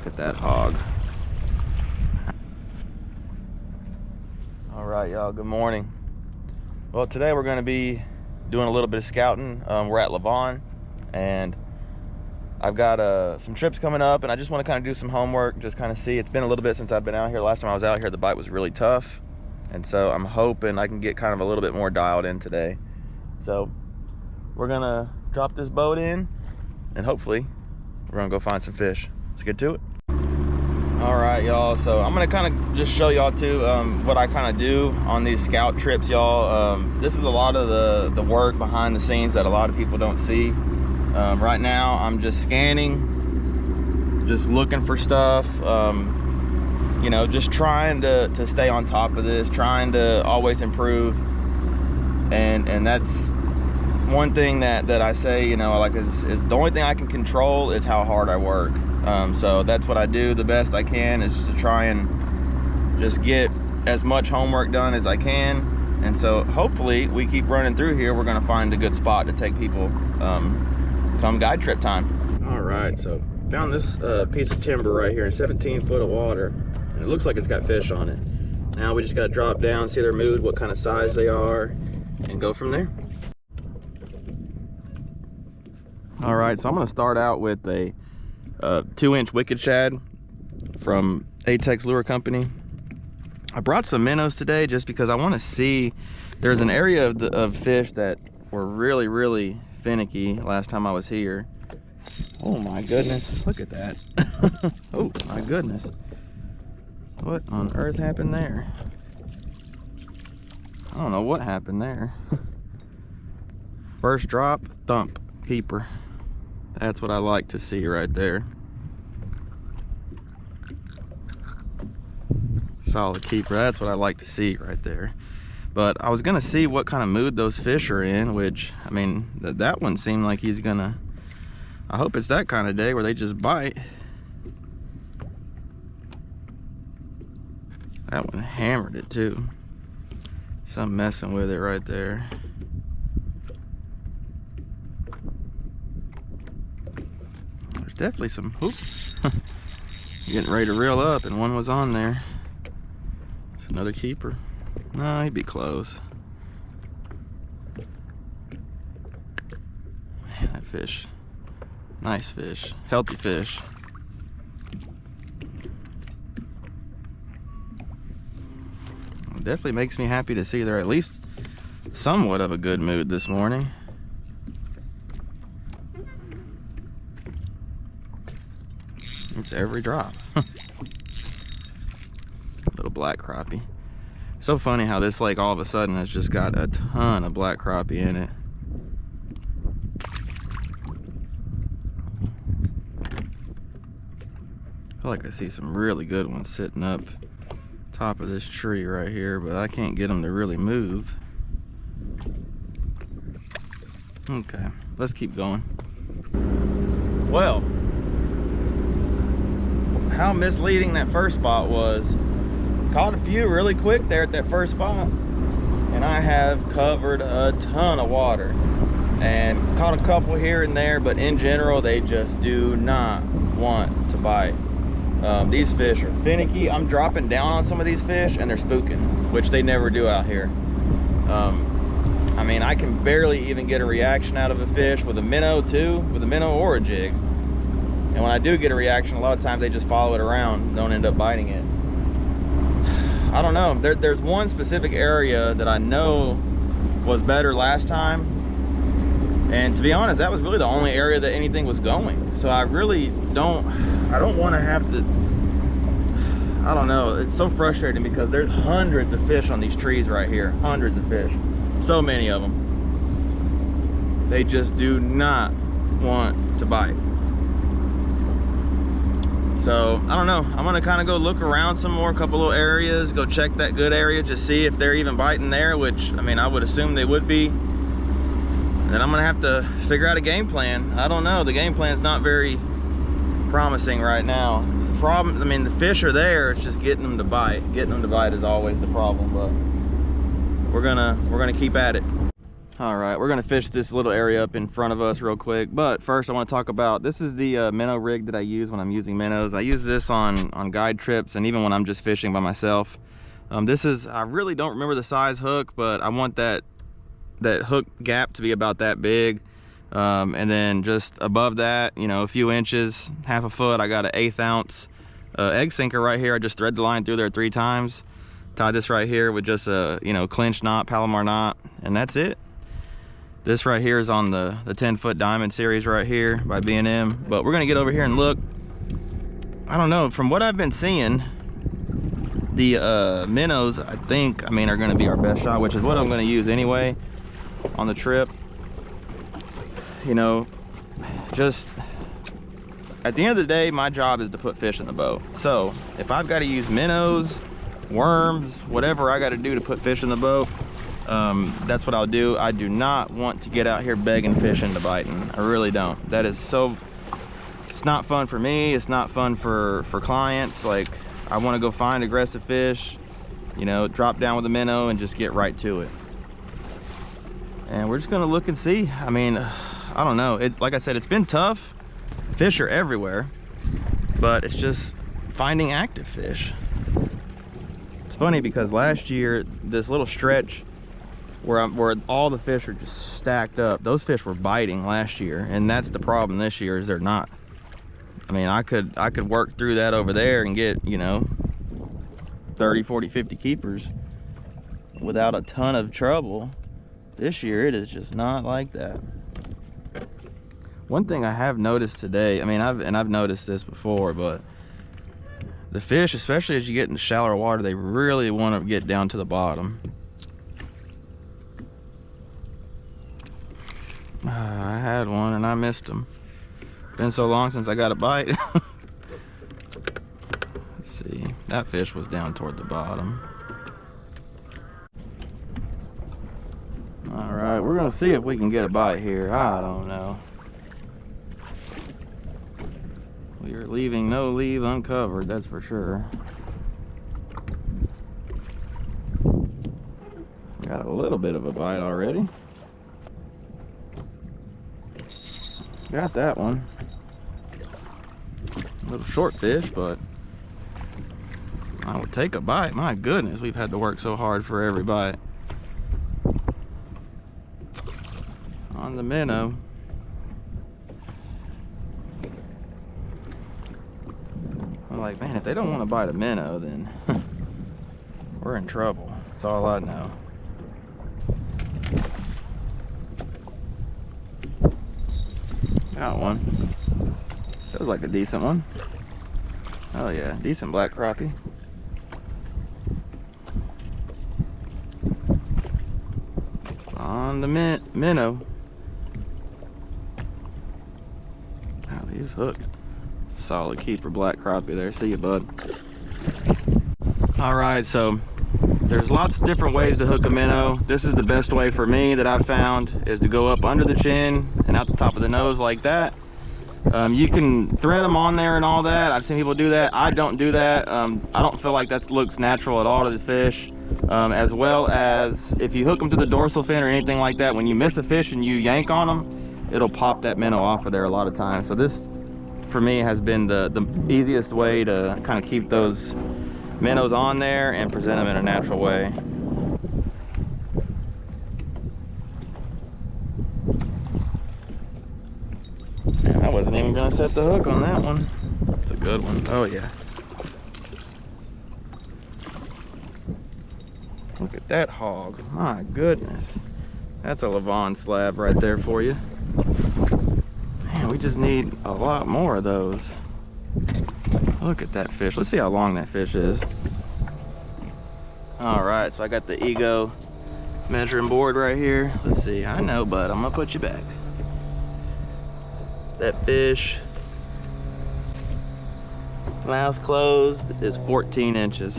Look at that hog. All right, y'all, good morning. Well, today we're going to be doing a little bit of scouting. We're at Lavon, and I've got some trips coming up, and I just want to kind of do some homework, just kind of see. It's been a little bit since I've been out here. Last time I was out here, the bite was really tough, and so I'm hoping I can get kind of a little bit more dialed in today. So we're going to drop this boat in, and hopefully we're going to go find some fish. Let's get to it. All right, y'all, so I'm gonna kind of just show y'all too what I kind of do on these scout trips, y'all. This is a lot of the work behind the scenes that a lot of people don't see. Right now I'm just scanning, just looking for stuff, you know, just trying to stay on top of this, trying to always improve. And that's one thing that I say, you know, like is the only thing I can control is how hard I work. So that's what I do the best I can, is to try and just get as much homework done as I can. And so hopefully we keep running through here, we're gonna find a good spot to take people come guide trip time. All right, so found this piece of timber right here in 17 foot of water, and it looks like it's got fish on it. Now we just gotta drop down, see their mood, what kind of size they are, and go from there. All right, so I'm gonna start out with a 2-inch wicked shad from Atex Lure Company. I brought some minnows today just because I want to see. There's an area of fish that were really finicky last time I was here. Oh my goodness, look at that. Oh my goodness, what on earth happened there? I don't know what happened there. First drop, thump, keeper. That's what I like to see right there. Solid keeper, that's what I like to see right there. But I was gonna see what kind of mood those fish are in, which, I mean, that one seemed like he's gonna, I hope it's that kind of day where they just bite. That one hammered it too. So I'm messing with it right there. Definitely some, oops, getting ready to reel up, and one was on there. It's another keeper. No, he'd be close. Man, that fish, nice fish, healthy fish. It definitely makes me happy to see they're at least somewhat of a good mood this morning. It's every drop. Little black crappie. So funny how this lake all of a sudden has just got a ton of black crappie in it. I feel like I see some really good ones sitting up top of this tree right here, but I can't get them to really move. Okay, let's keep going. Well, how misleading that first spot was. Caught a few really quick there at that first spot, and I have covered a ton of water and caught a couple here and there, but in general they just do not want to bite. These fish are finicky. I'm dropping down on some of these fish and they're spooking, which they never do out here. I mean, I can barely even get a reaction out of a fish with a minnow too, with a minnow or a jig. And when I do get a reaction, a lot of times they just follow it around, don't end up biting it. I don't know. There's one specific area that I know was better last time. And to be honest, that was really the only area that anything was going. So I really don't want to have to, I don't know. It's so frustrating because there's hundreds of fish on these trees right here. Hundreds of fish. So many of them. They just do not want to bite. So I don't know, I'm gonna kind of go look around some more, a couple little areas, go check that good area, just see if they're even biting there, which, I mean, I would assume they would be. And then I'm gonna have to figure out a game plan. I don't know, the game plan's not very promising right now. The problem, I mean, the fish are there, it's just getting them to bite. Getting them to bite is always the problem, but we're gonna keep at it. All right, we're gonna fish this little area up in front of us real quick, but first I want to talk about, this is the minnow rig that I use when I'm using minnows. I use this on guide trips and even when I'm just fishing by myself. This is, I really don't remember the size hook, but I want that hook gap to be about that big, and then just above that, you know, a few inches, half a foot, I got an 1/8 ounce egg sinker right here. I just thread the line through there 3 times, tie this right here with just a, you know, clinch knot, Palomar knot, and that's it. This right here is on the 10-foot diamond series right here by B&M. But we're gonna get over here and look. I don't know, from what I've been seeing, the minnows, I mean, are gonna be our best shot, which is what I'm gonna use anyway on the trip. You know, just at the end of the day, my job is to put fish in the boat. So if I've got to use minnows, worms, whatever I got to do to put fish in the boat, that's what I'll do. I do not want to get out here begging fish into biting. I really don't. That is so, it's not fun for me. It's not fun for clients. Like, I want to go find aggressive fish, you know, drop down with a minnow and just get right to it. And we're just gonna look and see. I mean, I don't know. It's like I said, it's been tough. Fish are everywhere, but it's just finding active fish. It's funny because last year, this little stretch where all the fish are just stacked up, those fish were biting last year, and that's the problem this year, is they're not. I mean, I could work through that over there and get, you know, 30, 40, 50 keepers without a ton of trouble. This year, it is just not like that. One thing I have noticed today, I mean, I've noticed this before, but the fish, especially as you get into shallower water, they really want to get down to the bottom. I had one and I missed him. Been so long since I got a bite. Let's see, that fish was down toward the bottom. All right, we're gonna see if we can get a bite here. I don't know. We are leaving no leave uncovered, that's for sure. Got a little bit of a bite already. Got that one. A little short fish, but I would take a bite. My goodness, we've had to work so hard for every bite. On the minnow. I'm like, man, if they don't want to bite a minnow, then we're in trouble. That's all I know. Got one. Feels like a decent one. Oh yeah, decent black crappie. On the minnow. Oh, he's hooked. Solid keeper black crappie there. See you, bud. All right, so there's lots of different ways to hook a minnow. This is the best way for me that I've found, is to go up under the chin and out the top of the nose like that. You can thread them on there and all that. I've seen people do that. I don't do that. I don't feel like that looks natural at all to the fish. As well as if you hook them to the dorsal fin or anything like that, when you miss a fish and you yank on them, it'll pop that minnow off of there a lot of times. So this, for me, has been the easiest way to kind of keep those minnows on there and present them in a natural way. And I wasn't even gonna set the hook on that one. It's a good one. Oh yeah. Look at that hog. My goodness. That's a Lavon slab right there for you. Man, we just need a lot more of those. Look at that fish. Let's see how long that fish is. All right, so I got the Ego measuring board right here. Let's see. I know, bud. I'm gonna put you back. That fish, mouth closed, is 14 inches.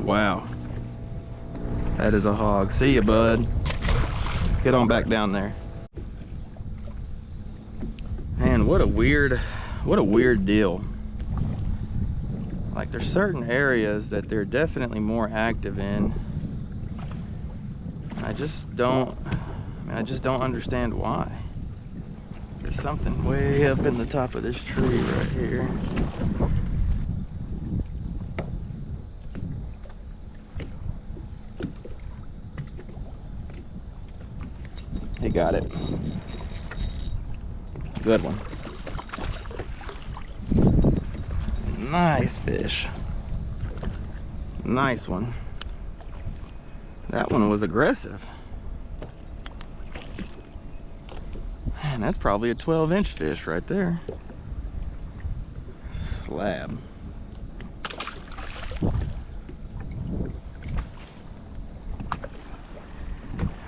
Wow. That is a hog. See ya, bud. Get on back down there. Man, what a weird deal. Like, there's certain areas that they're definitely more active in. I just don't, And I just don't understand why. There's something way up in the top of this tree right here. He got it. Good one. Nice fish. Nice one. That one was aggressive. Man, that's probably a 12-inch fish right there. Slab.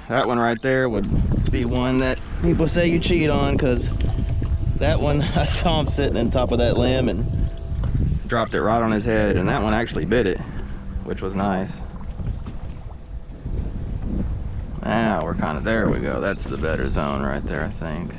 That one right there would be one that people say you cheat on, because that one, I saw him sitting on top of that limb and dropped it right on his head, and that one actually bit it, which was nice. Now we're kind of, there we go. That's the better zone right there, I think.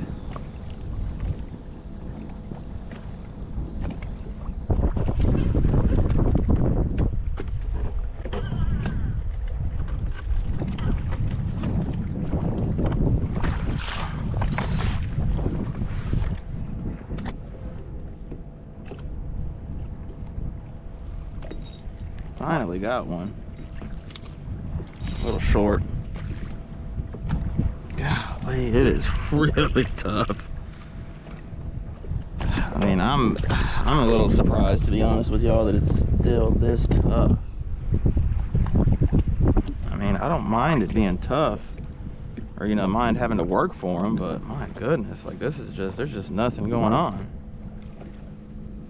Finally got one. A little short. Golly, it is really tough. I mean, I'm a little surprised, to be honest with y'all, that it's still this tough. I mean, I don't mind it being tough, or you know, mind having to work for them, but my goodness, like this is just, there's just nothing going on.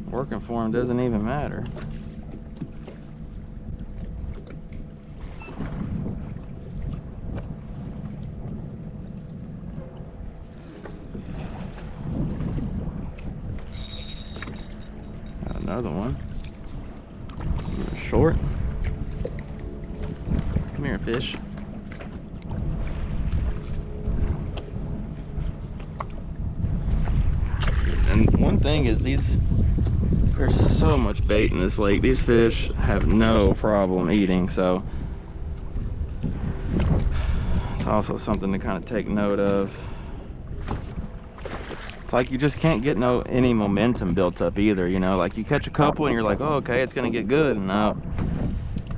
Working for them doesn't even matter. Another one. Short. Come here, fish. And one thing is, there's so much bait in this lake. These fish have no problem eating, so it's also something to kind of take note of. It's like you just can't get any momentum built up either, you know, like you catch a couple and you're like, oh, okay, it's gonna get good, and no,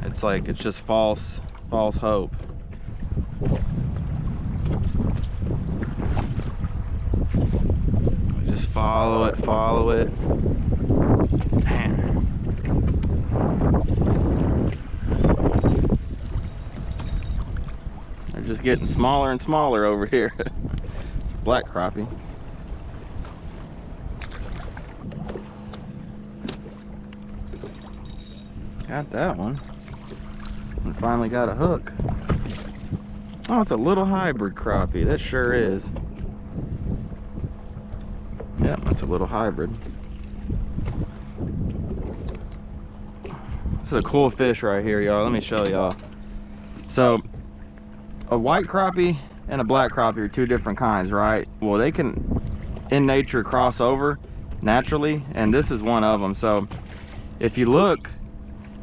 it's like, it's just false hope. Just follow it. Man. They're just getting smaller and smaller over here. It's a black crappie. Got that one. And finally got a hook. Oh, it's a little hybrid crappie. That sure is. Yeah, that's a little hybrid. This is a cool fish right here, y'all. Let me show y'all. So, a white crappie and a black crappie are two different kinds, right? Well, they can, in nature, cross over naturally, and this is one of them. So, if you look,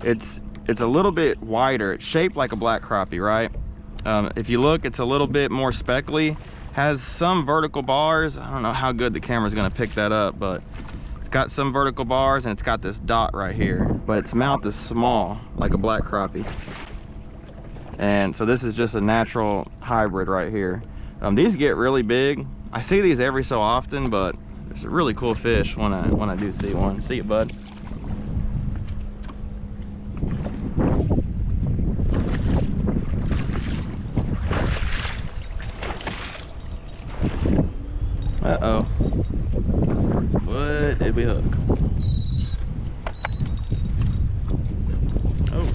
it's a little bit wider. It's shaped like a black crappie, right? If you look, it's a little bit more speckly, has some vertical bars. I don't know how good the camera's gonna pick that up, but it's got some vertical bars and it's got this dot right here, but its mouth is small like a black crappie. And so this is just a natural hybrid right here. These get really big. I see these every so often, but it's a really cool fish when I do see one. See you, bud. Uh-oh. What did we hook? Oh.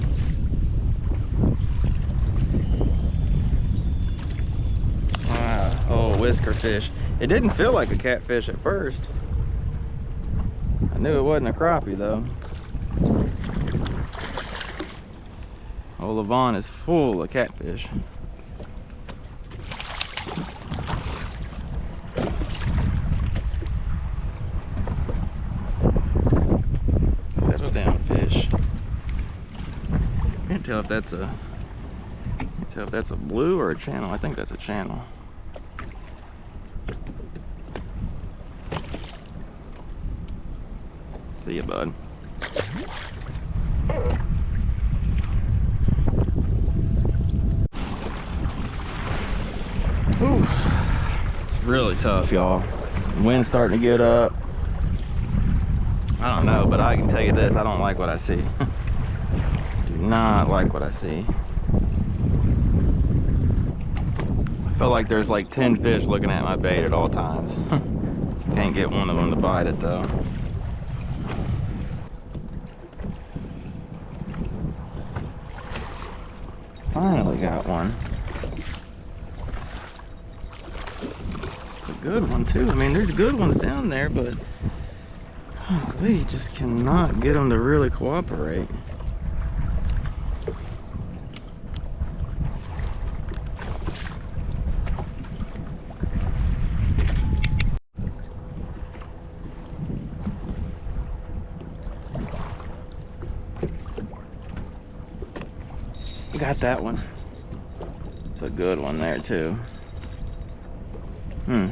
Wow. Oh, whisker fish. It didn't feel like a catfish at first. I knew it wasn't a crappie though. Oh, Lavon is full of catfish. Tell if that's a blue or a channel. I think that's a channel. See you, bud. Whew. It's really tough, y'all. Wind's starting to get up. I don't know, but I can tell you this, I don't like what I see. Do not like what I see. I feel like there's like 10 fish looking at my bait at all times. Can't get one of them to bite it though. Finally got one. It's a good one too. I mean, there's good ones down there, but we just cannot get them to really cooperate. Got that one. It's a good one there too. Look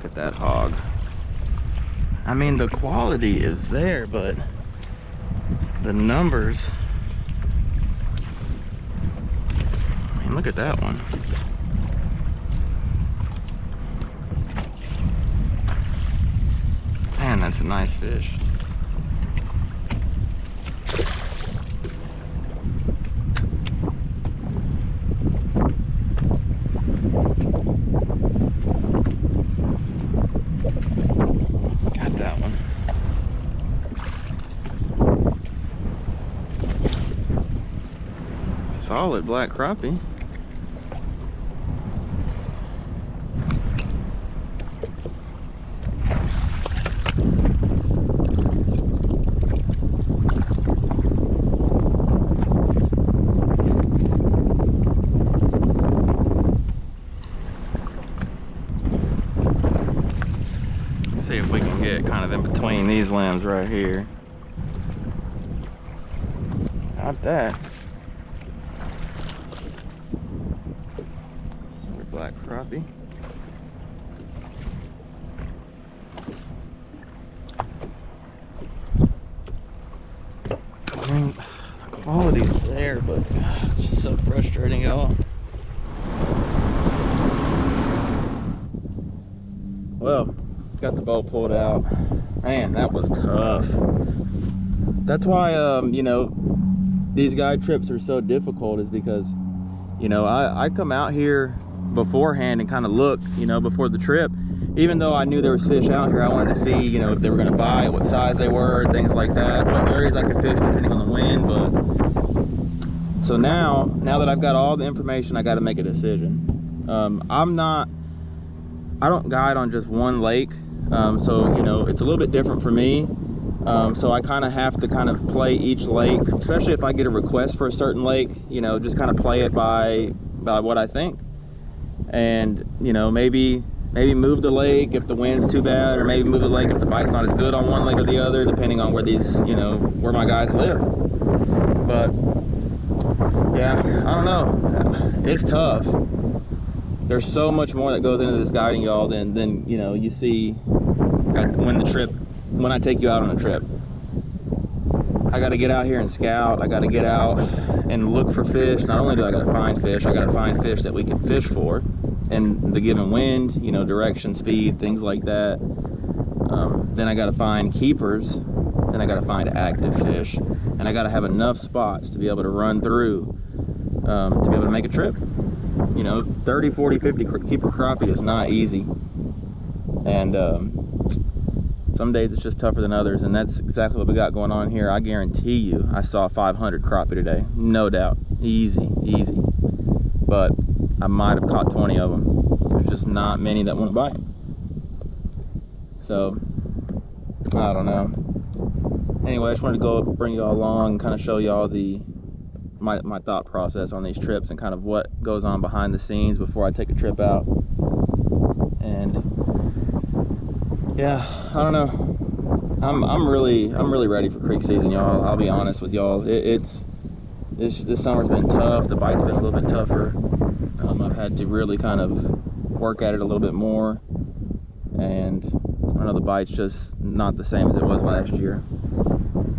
at that hog. I mean, the quality is there, but the numbers, I mean, look at that one. Man, that's a nice fish. Solid black crappie. See if we can get kind of in between these limbs right here. Got that. Black crappie. I mean, the quality is there, but it's just so frustrating, y'all. Well, got the boat pulled out. Man, that was tough. That's why, you know, these guide trips are so difficult, is because, you know, I come out here beforehand and kind of look, you know, before the trip. Even though I knew there was fish out here, I wanted to see, you know, if they were going to bite, what size they were, things like that, what areas I could fish depending on the wind. But so now that I've got all the information, I got to make a decision. I don't guide on just one lake, so, you know, it's a little bit different for me. So I kind of have to kind of play each lake, especially if I get a request for a certain lake, you know, just kind of play it by what I think. And, you know, maybe move the lake if the wind's too bad, or maybe move the lake if the bite's not as good on one lake or the other, depending on where these, you know, where my guys live. But yeah, I don't know, it's tough. There's so much more that goes into this guiding, y'all, than you know, you see when I take you out on a trip. I got to get out here and scout. I got to get out and look for fish. Not only do I got to find fish, I got to find fish that we can fish for, and the given wind, you know, direction, speed, things like that. Then I got to find keepers. Then I got to find active fish, and I got to have enough spots to be able to run through, to be able to make a trip. You know, 30, 40, 50 keeper crappie is not easy, and some days it's just tougher than others, and that's exactly what we got going on here. I guarantee you I saw 500 crappie today, no doubt. Easy. But I might have caught 20 of them. There's just not many that want to bite. So I don't know. Anyway, I just wanted to go bring y'all along and kind of show y'all my thought process on these trips and kind of what goes on behind the scenes before I take a trip out. And yeah, I don't know. I'm really ready for creek season, y'all. I'll be honest with y'all. This summer's been tough. The bite's been a little bit tougher. I've had to really kind of work at it a little bit more, and I know the bite's just not the same as it was last year.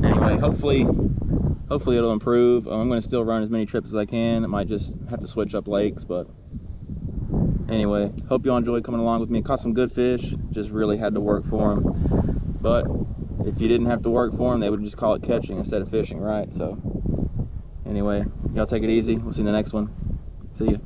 Anyway, hopefully it'll improve. I'm going to still run as many trips as I can. I might just have to switch up lakes, but anyway, hope y'all enjoyed coming along with me. Caught some good fish, just really had to work for them. But if you didn't have to work for them, they would just call it catching instead of fishing, right? So anyway, y'all take it easy. We'll see you in the next one. See ya.